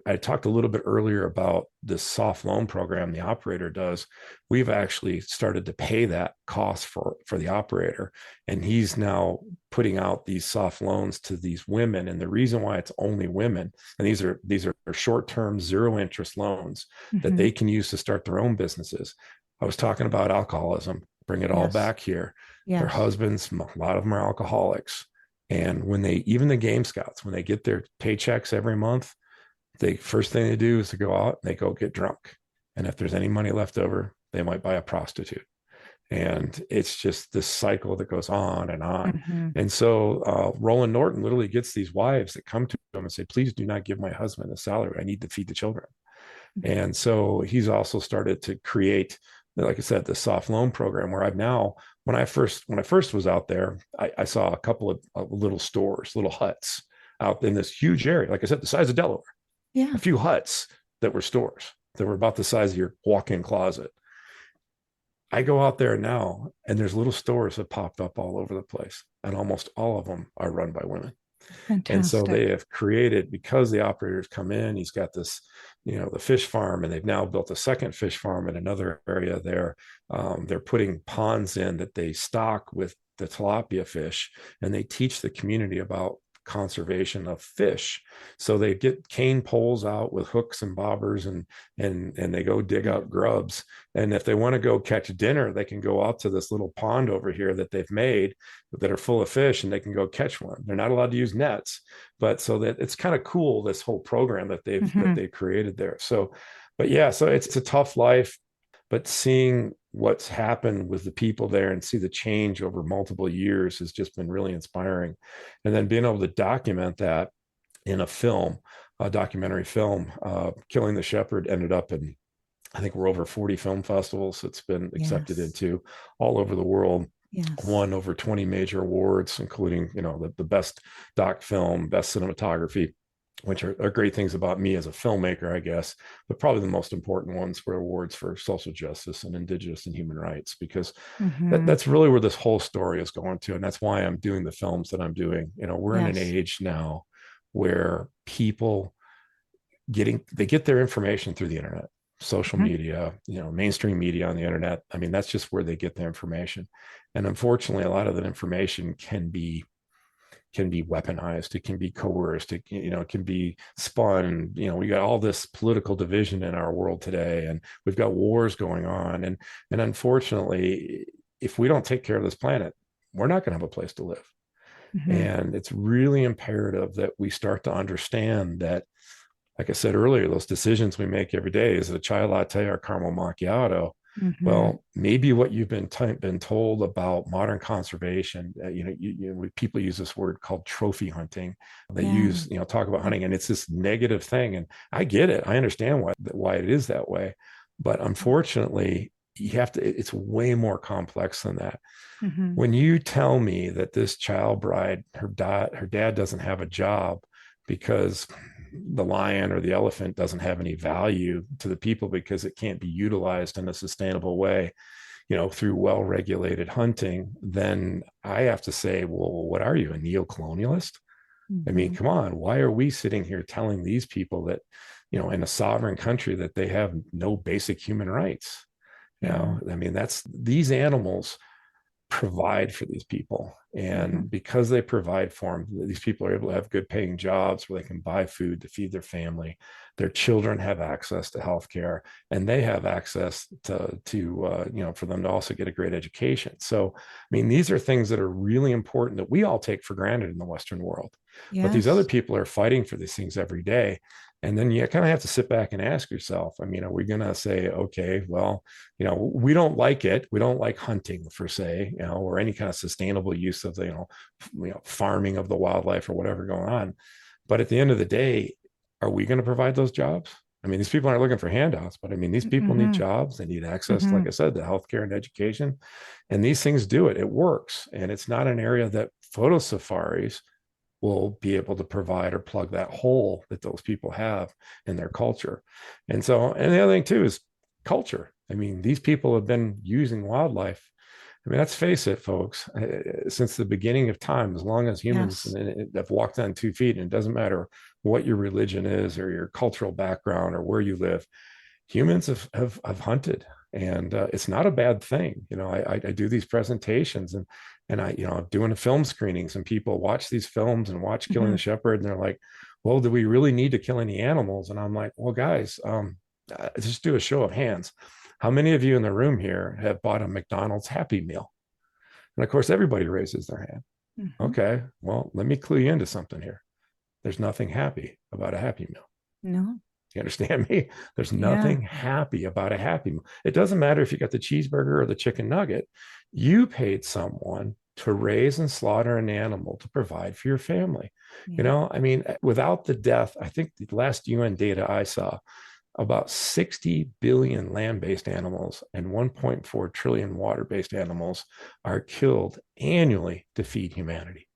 I talked a little bit earlier about this soft loan program the operator does. We've actually started to pay that cost for the operator, and he's now putting out these soft loans to these women. And the reason why it's only women, and these are short-term, zero-interest loans that they can use to start their own businesses. I was talking about alcoholism. Bring it all back here. Their husbands, a lot of them are alcoholics. And even the Game Scouts, when they get their paychecks every month, first thing they do is to go out and they go get drunk. And if there's any money left over, they might buy a prostitute. And it's just this cycle that goes on and on. And so Roland Norton literally gets these wives that come to him and say, please do not give my husband a salary. I need to feed the children. And so he's also started to create, like I said, the soft loan program where when I first was out there, I saw a couple of little stores, little huts out in this huge area, like I said, the size of Delaware. A few huts that were stores that were about the size of your walk-in closet. I go out there now, and there's little stores that popped up all over the place, and almost all of them are run by women. Fantastic. And so they have created, because the operators come in, he's got this, the fish farm, and they've now built a second fish farm in another area there. They're putting ponds in that they stock with the tilapia fish, and they teach the community about conservation of fish. So they get cane poles out with hooks and bobbers, and they go dig up grubs. And if they want to go catch dinner, they can go out to this little pond over here that they've made that are full of fish, and they can go catch one. They're not allowed to use nets, but so that it's kind of cool, this whole program that they've created there. So, so it's a tough life, but seeing what's happened with the people there and see the change over multiple years has just been really inspiring. And then being able to document that in a documentary film, Killing the Shepherd ended up in, I think we're over 40 film festivals. It's been accepted into all over the world. Won over 20 major awards, including, the best doc film, best cinematography, which are great things about me as a filmmaker, I guess. But probably the most important ones were awards for social justice and indigenous and human rights, because that's really where this whole story is going to. And that's why I'm doing the films that I'm doing. We're in an age now where people they get their information through the internet, social media, mainstream media on the internet. I mean, that's just where they get their information. And unfortunately, a lot of that information can be weaponized. It can be coerced. It can be spun. We got all this political division in our world today, and we've got wars going on. And unfortunately, if we don't take care of this planet, we're not going to have a place to live. And it's really imperative that we start to understand that, like I said earlier, those decisions we make every day, is it a chai latte or caramel macchiato? Well, maybe what you've been told about modern conservation, people use this word called trophy hunting. They talk about hunting, and it's this negative thing. And I get it. I understand why it is that way. But unfortunately, it's way more complex than that. When you tell me that this child bride, her dad doesn't have a job because the lion or the elephant doesn't have any value to the people because it can't be utilized in a sustainable way, through well-regulated hunting, then I have to say, well, what are you, a neo-colonialist? I mean, come on, why are we sitting here telling these people that, in a sovereign country, that they have no basic human rights? I mean, these animals provide for these people. And because they provide for them, these people are able to have good paying jobs where they can buy food to feed their family. Their children have access to healthcare, and they have access to for them to also get a great education. So, I mean, these are things that are really important that we all take for granted in the Western world. But these other people are fighting for these things every day. And then you kind of have to sit back and ask yourself, I mean, are we going to say, okay, well, we don't like it. We don't like hunting per se, or any kind of sustainable use of the, farming of the wildlife or whatever going on. But at the end of the day, are we going to provide those jobs? I mean, these people aren't looking for handouts, but I mean, these people need jobs. They need access, like I said, to healthcare and education. And these things do it. It works. And it's not an area that photo safaris will be able to provide or plug that hole that those people have in their culture. And the other thing too is culture. I mean, these people have been using wildlife. I mean, let's face it, folks, since the beginning of time, as long as humans have walked on 2 feet, and it doesn't matter what your religion is or your cultural background or where you live, humans have hunted. And it's not a bad thing. I do these presentations, and I'm doing film screenings, and people watch these films and watch Killing the Shepherd, and they're like, well, do we really need to kill any animals? And I'm like, well, guys, just do a show of hands. How many of you in the room here have bought a McDonald's Happy Meal? And of course, everybody raises their hand. Okay, well, let me clue you into something here. There's nothing happy about a Happy Meal. No. You understand me? There's nothing happy about a Happy Meal. It doesn't matter if you got the cheeseburger or the chicken nugget. You paid someone to raise and slaughter an animal to provide for your family. I mean, without the death, I think the last UN data I saw, about 60 billion land-based animals and 1.4 trillion water-based animals are killed annually to feed humanity.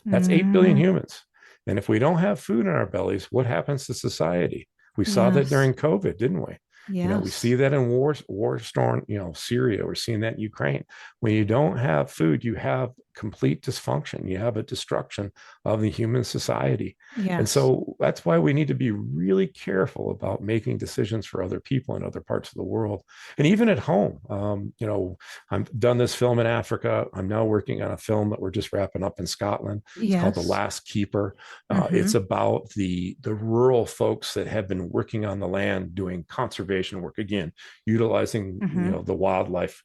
That's 8 billion humans. And if we don't have food in our bellies, what happens to society? We saw that during COVID, didn't we? Yes. We see that in war-torn, Syria. We're seeing that in Ukraine. When you don't have food, you have complete dysfunction. You have a destruction of the human society. Yes. And so that's why we need to be really careful about making decisions for other people in other parts of the world. And even at home, I've done this film in Africa. I'm now working on a film that we're just wrapping up in Scotland. It's called The Last Keeper. It's about the rural folks that have been working on the land doing conservation work, again, utilizing the wildlife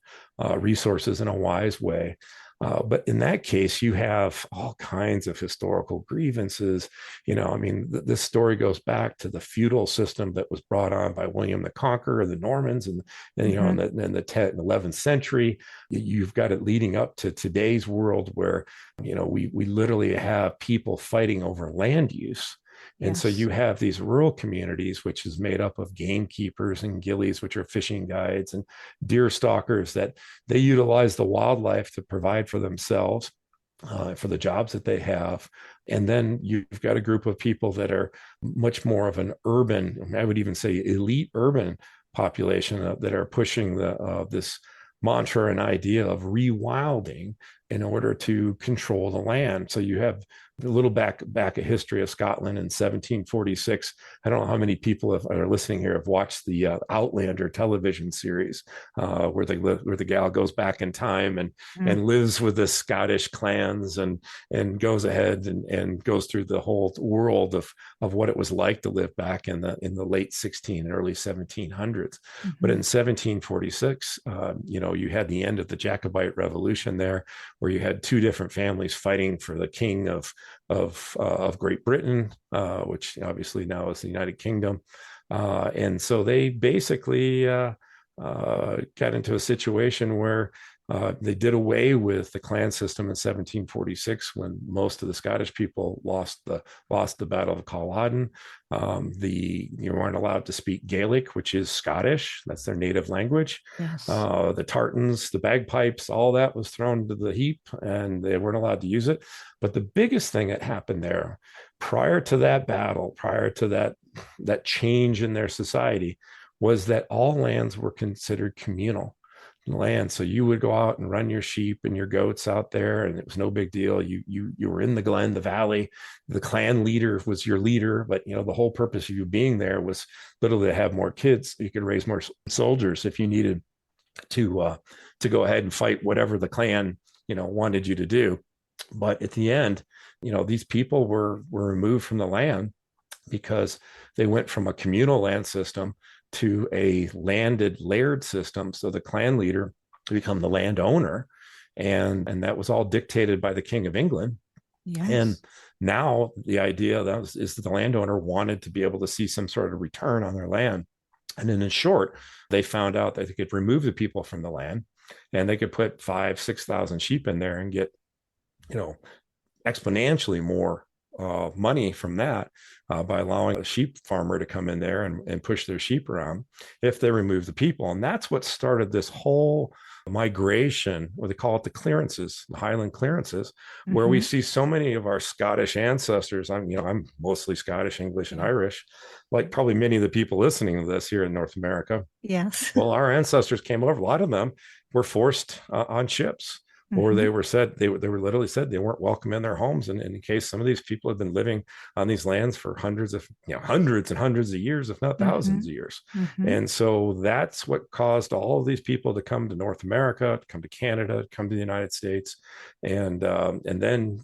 resources in a wise way. But in that case, you have all kinds of historical grievances. I mean, this story goes back to the feudal system that was brought on by William the Conqueror, the Normans, and in the 10th, 11th century. You've got it leading up to today's world where, we literally have people fighting over land use. And so you have these rural communities, which is made up of gamekeepers and gillies, which are fishing guides, and deer stalkers, that they utilize the wildlife to provide for themselves, for the jobs that they have. And then you've got a group of people that are much more of an urban, I would even say elite urban population, that are pushing this mantra and idea of rewilding in order to control the land. So you have a little back a history of Scotland in 1746. I don't know how many people are listening here have watched the Outlander television series, where the gal goes back in time and lives with the Scottish clans and goes ahead and goes through the whole world of what it was like to live back in the late 16 and early 1700s. But in 1746, you had the end of the Jacobite Revolution there, where you had two different families fighting for the king of Great Britain, which obviously now is the United Kingdom. And so they basically got into a situation where they did away with the clan system in 1746, when most of the Scottish people lost the Battle of Culloden. You weren't allowed to speak Gaelic, which is Scottish. That's their native language. Yes. The tartans, the bagpipes, all that was thrown to the heap, and they weren't allowed to use it. But the biggest thing that happened there, prior to that battle, prior to that change in their society, was that all lands were considered communal. land. So you would go out and run your sheep and your goats out there, and it was no big deal. You were in the glen, the valley. The clan leader was your leader, but the whole purpose of you being there was literally to have more kids. You could raise more soldiers if you needed to go ahead and fight whatever the clan wanted you to do. But at the end, these people were removed from the land because they went from a communal land system to a landed layered system. So the clan leader become the landowner, and that was all dictated by the King of England. Yes. And now the idea is that the landowner wanted to be able to see some sort of return on their land. And then in short, they found out that they could remove the people from the land, and they could put 5,000-6,000 sheep in there and get, exponentially more money from that by allowing a sheep farmer to come in there and push their sheep around if they remove the people. And that's what started this whole migration, what they call it, the clearances, the Highland clearances, where we see so many of our Scottish ancestors. I'm mostly Scottish, English, and Irish, like probably many of the people listening to this here in North America. Yes. Well, our ancestors came over. A lot of them were forced on ships. Or they were literally said they weren't welcome in their homes. And in case some of these people have been living on these lands for hundreds and hundreds of years, if not thousands of years. And so that's what caused all of these people to come to North America, to come to Canada, to come to the United States. And then,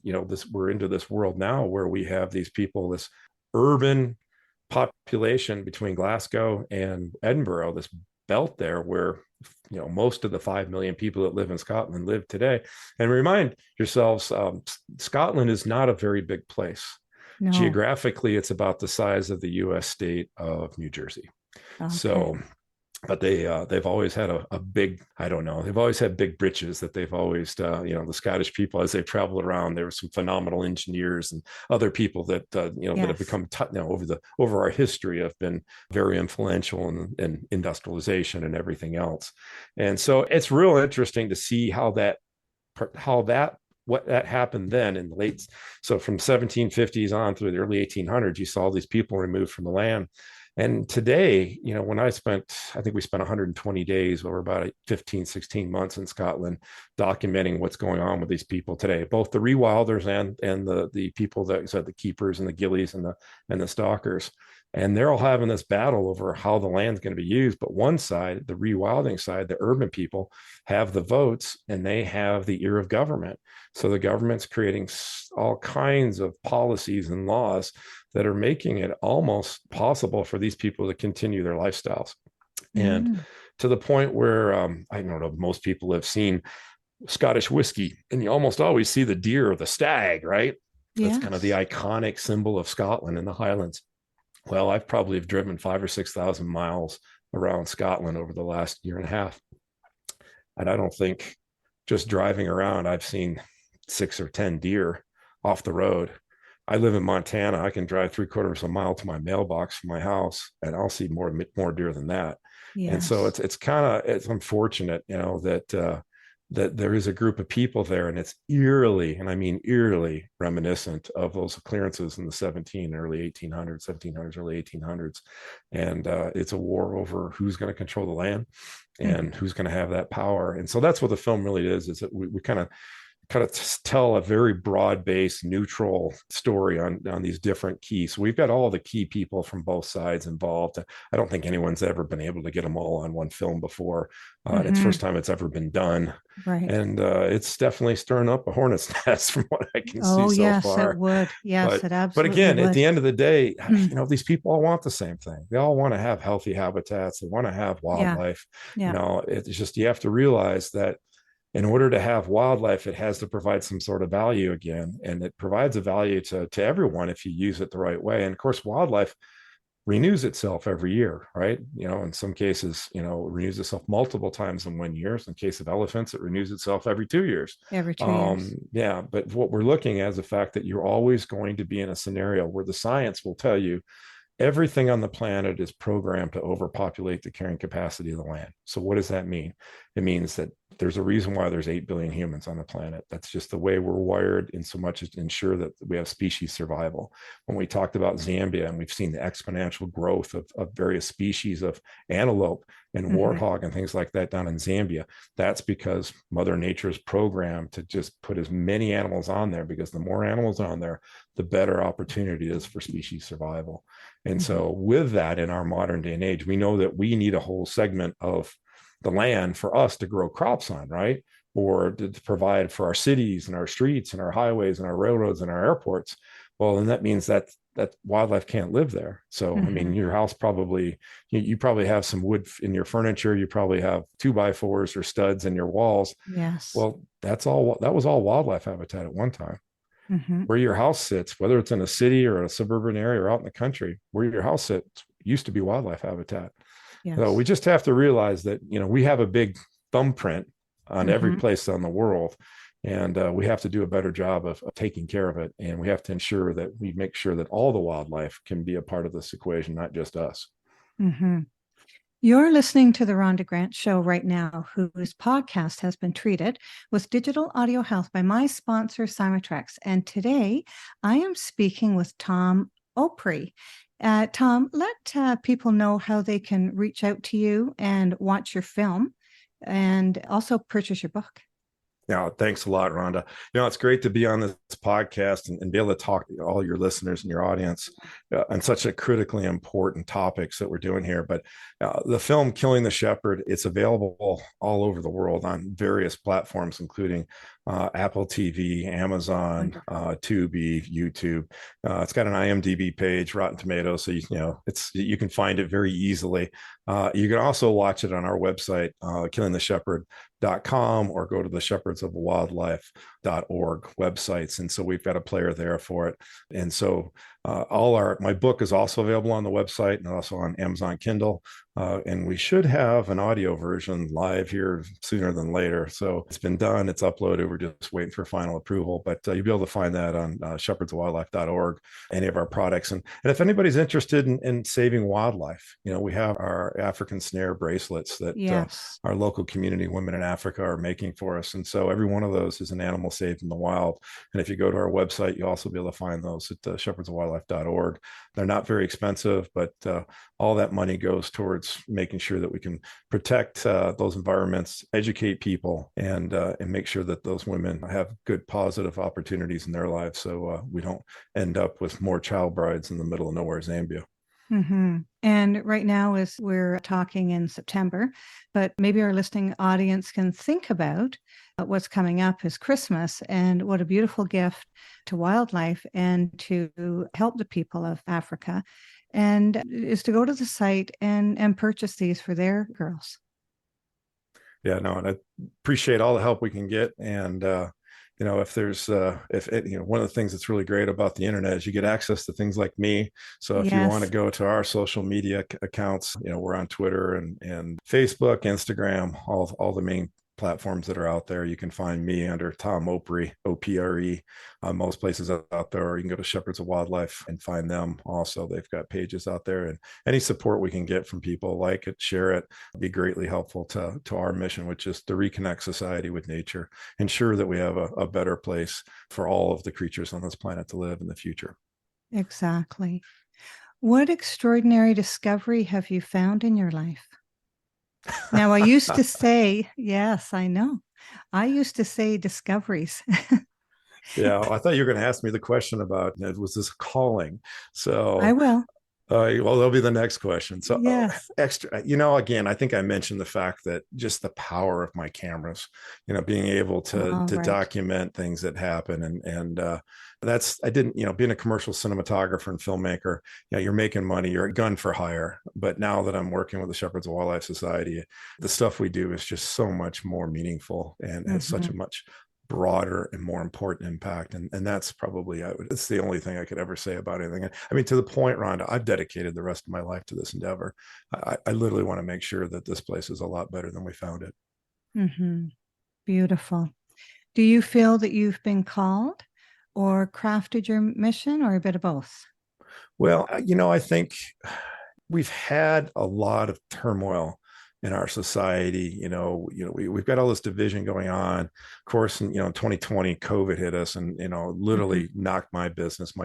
we're into this world now where we have these people, this urban population between Glasgow and Edinburgh, this belt there where most of the 5 million people that live in Scotland live today. And remind yourselves, Scotland is not a very big place. No. Geographically, it's about the size of the U.S. state of New Jersey. Okay. So, but they've always had a big, they've always had big britches that they've always, the Scottish people, as they've traveled around, there were some phenomenal engineers and other people that, that have become, over our history have been very influential in industrialization and everything else. And so it's real interesting to see what happened then in the late, so from 1750s on through the early 1800s, you saw these people removed from the land. And today, when I think we spent 120 days over about 15, 16 months in Scotland, documenting what's going on with these people today, both the rewilders and the people that said the keepers and the gillies and the stalkers. And they're all having this battle over how the land's going to be used. But one side, the rewilding side, the urban people have the votes and they have the ear of government. So the government's creating all kinds of policies and laws that are making it almost possible for these people to continue their lifestyles. And to the point where, I don't know, most people have seen Scottish whiskey, and you almost always see the deer or the stag, right? Yes. That's kind of the iconic symbol of Scotland in the Highlands. Well, I've probably driven 5,000 or 6,000 miles around Scotland over the last year and a half. And I don't think just driving around, I've seen 6 or 10 deer off the road. I live in Montana. I can drive 3/4 of a mile to my mailbox from my house, and I'll see more deer than that. Yes. And so it's unfortunate, that there is a group of people there, and it's eerily, and I mean eerily, reminiscent of those clearances in the early 1800s. And it's a war over who's going to control the land and who's going to have that power. And so that's what the film really is that we kind of tell a very broad-based, neutral story on these different keys. So we've got all the key people from both sides involved. I don't think anyone's ever been able to get them all on one film before. It's the first time it's ever been done. Right. And it's definitely stirring up a hornet's nest from what I can see so yes, far. It would. Yes, it absolutely But again, would. At the end of the day, these people all want the same thing. They all want to have healthy habitats. They want to have wildlife. Yeah. It's just, you have to realize that in order to have wildlife, it has to provide some sort of value again. And it provides a value to everyone if you use it the right way. And of course, wildlife renews itself every year, right? In some cases, it renews itself multiple times in 1 year. In case of elephants, it renews itself every 2 years. Every 2 years. Yeah. But what we're looking at is the fact that you're always going to be in a scenario where the science will tell you everything on the planet is programmed to overpopulate the carrying capacity of the land. So what does that mean? It means that There's a reason why there's 8 billion humans on the planet. That's just the way we're wired, in so much as to ensure that we have species survival. When we talked about Zambia, and we've seen the exponential growth of various species of antelope and warthog and things like that down in Zambia, that's because Mother Nature's programmed to just put as many animals on there, because the more animals on there, the better opportunity is for species survival. And so with that, in our modern day and age, we know that we need a whole segment of the land for us to grow crops on, right? Or to provide for our cities and our streets and our highways and our railroads and our airports. Well, and that means that wildlife can't live there. So, I mean, your house probably, you probably have some wood in your furniture. You probably have 2x4s or studs in your walls. Yes. Well, that was all wildlife habitat at one time. Where your house sits, whether it's in a city or a suburban area or out in the country, where your house sits used to be wildlife habitat. Yes. So we just have to realize that, we have a big thumbprint on every place in the world, and we have to do a better job of taking care of it. And we have to ensure that we make sure that all the wildlife can be a part of this equation, not just us. You're listening to the Rhonda Grant Show right now, whose podcast has been treated with digital audio health by my sponsor, cinematographer. And today I am speaking with Tom Opre. Tom, let people know how they can reach out to you and watch your film and also purchase your book. Yeah, thanks a lot, Rhonda. It's great to be on this podcast and be able to talk to all your listeners and your audience on such a critically important topics that we're doing here. But the film Killing the Shepherd, it's available all over the world on various platforms, including Apple TV, Amazon, Tubi, YouTube. It's got an IMDb page, Rotten Tomatoes, so you can find it very easily. You can also watch it on our website, killingtheshepherd.com, or go to the shepherdsofwildlife.org websites. And so we've got a player there for it. And so my book is also available on the website and also on Amazon Kindle. And we should have an audio version live here sooner than later. So it's been done, it's uploaded. We're just waiting for final approval, but you'll be able to find that on shepherdsofwildlife.org, any of our products. And if anybody's interested in saving wildlife, we have our African snare bracelets that our local community women in Africa are making for us. And so every one of those is an animal saved in the wild. And if you go to our website, you'll also be able to find those at shepherdsofwildlife.org. They're not very expensive, but all that money goes towards making sure that we can protect those environments, educate people, and make sure that those women have good, positive opportunities in their lives, so we don't end up with more child brides in the middle of nowhere, Zambia. And right now, as we're talking in September, but maybe our listening audience can think about what's coming up is Christmas, and what a beautiful gift to wildlife and to help the people of Africa, and is to go to the site and purchase these for their girls. Yeah, no, and I appreciate all the help we can get. And if there's one of the things that's really great about the internet is you get access to things like me. So if you want to go to our social media accounts, we're on Twitter and Facebook, Instagram, all the main platforms that are out there. You can find me under Tom Opre, OPRE, most places out there, or you can go to Shepherds of Wildlife and find them also. They've got pages out there, and any support we can get from people, like it, share it, be greatly helpful to our mission, which is to reconnect society with nature, ensure that we have a better place for all of the creatures on this planet to live in the future. Exactly. What extraordinary discovery have you found in your life? Now, I used to say, yes, I know. I used to say discoveries. Yeah, I thought you were going to ask me the question about, was this a calling? So I will. Well, that'll be the next question. So yes. Again, I think I mentioned the fact that just the power of my cameras, being able to document things that happen. And I didn't, being a commercial cinematographer and filmmaker, you're making money, you're a gun for hire. But now that I'm working with the Shepherds of Wildlife Society, the stuff we do is just so much more meaningful and has such a much broader and more important impact. And that's probably, it's the only thing I could ever say about anything. I mean, to the point, Rhonda, I've dedicated the rest of my life to this endeavor. I literally want to make sure that this place is a lot better than we found it. Beautiful. Do you feel that you've been called or crafted your mission, or a bit of both? Well, I think we've had a lot of turmoil in our society. We've got all this division going on. Of course, in 2020, COVID hit us and, literally knocked my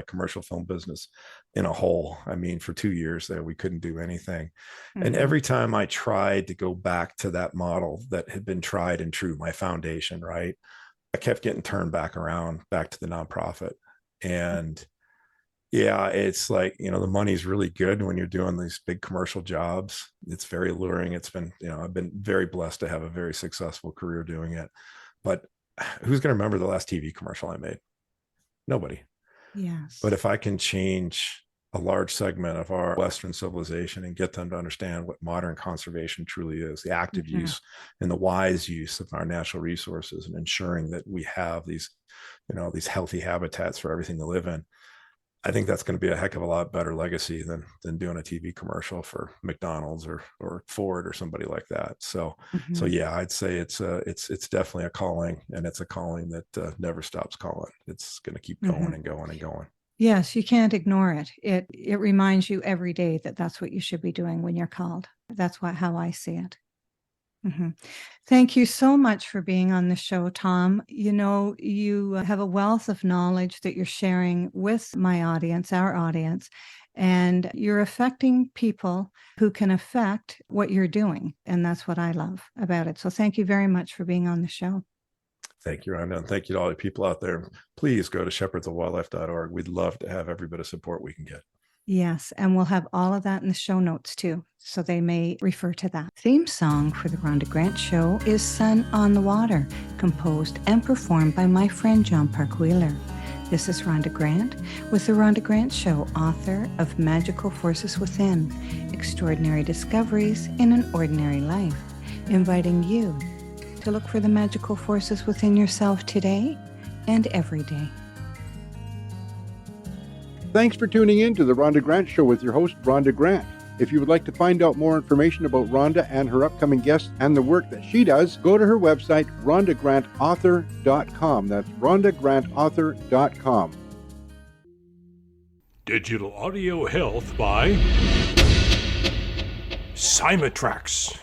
commercial film business in a hole. I mean, for 2 years there, we couldn't do anything. And every time I tried to go back to that model that had been tried and true, my foundation, right, I kept getting turned back to the nonprofit. And yeah, it's like, the money's really good when you're doing these big commercial jobs. It's very alluring. It's been, I've been very blessed to have a very successful career doing it. But who's going to remember the last TV commercial I made? Nobody. Yes. But if I can change a large segment of our Western civilization and get them to understand what modern conservation truly is, the active use and the wise use of our natural resources, and ensuring that we have these healthy habitats for everything to live in, I think that's going to be a heck of a lot better legacy than doing a TV commercial for McDonald's or Ford or somebody like that. So yeah, I'd say it's definitely a calling, and it's a calling that never stops calling. It's going to keep going and going and going. Yes, you can't ignore it. It reminds you every day that that's what you should be doing when you're called. That's how I see it. Thank you so much for being on the show, Tom. You have a wealth of knowledge that you're sharing with my audience, our audience, and you're affecting people who can affect what you're doing. And that's what I love about it. So thank you very much for being on the show. Thank you, Rhonda. And thank you to all the people out there. Please go to shepherdsofwildlife.org. We'd love to have every bit of support we can get. Yes, and we'll have all of that in the show notes too, so they may refer to that. Theme song for the Rhonda Grant Show is Sun on the Water, composed and performed by my friend John Park Wheeler. This is Rhonda Grant with the Rhonda Grant Show, author of Magical Forces Within, Extraordinary Discoveries in an Ordinary Life, inviting you to look for the magical forces within yourself today and every day. Thanks for tuning in to the Rhonda Grant Show with your host, Rhonda Grant. If you would like to find out more information about Rhonda and her upcoming guests and the work that she does, go to her website, rhondagrantauthor.com. That's rhondagrantauthor.com. Digital audio health by cinematographer.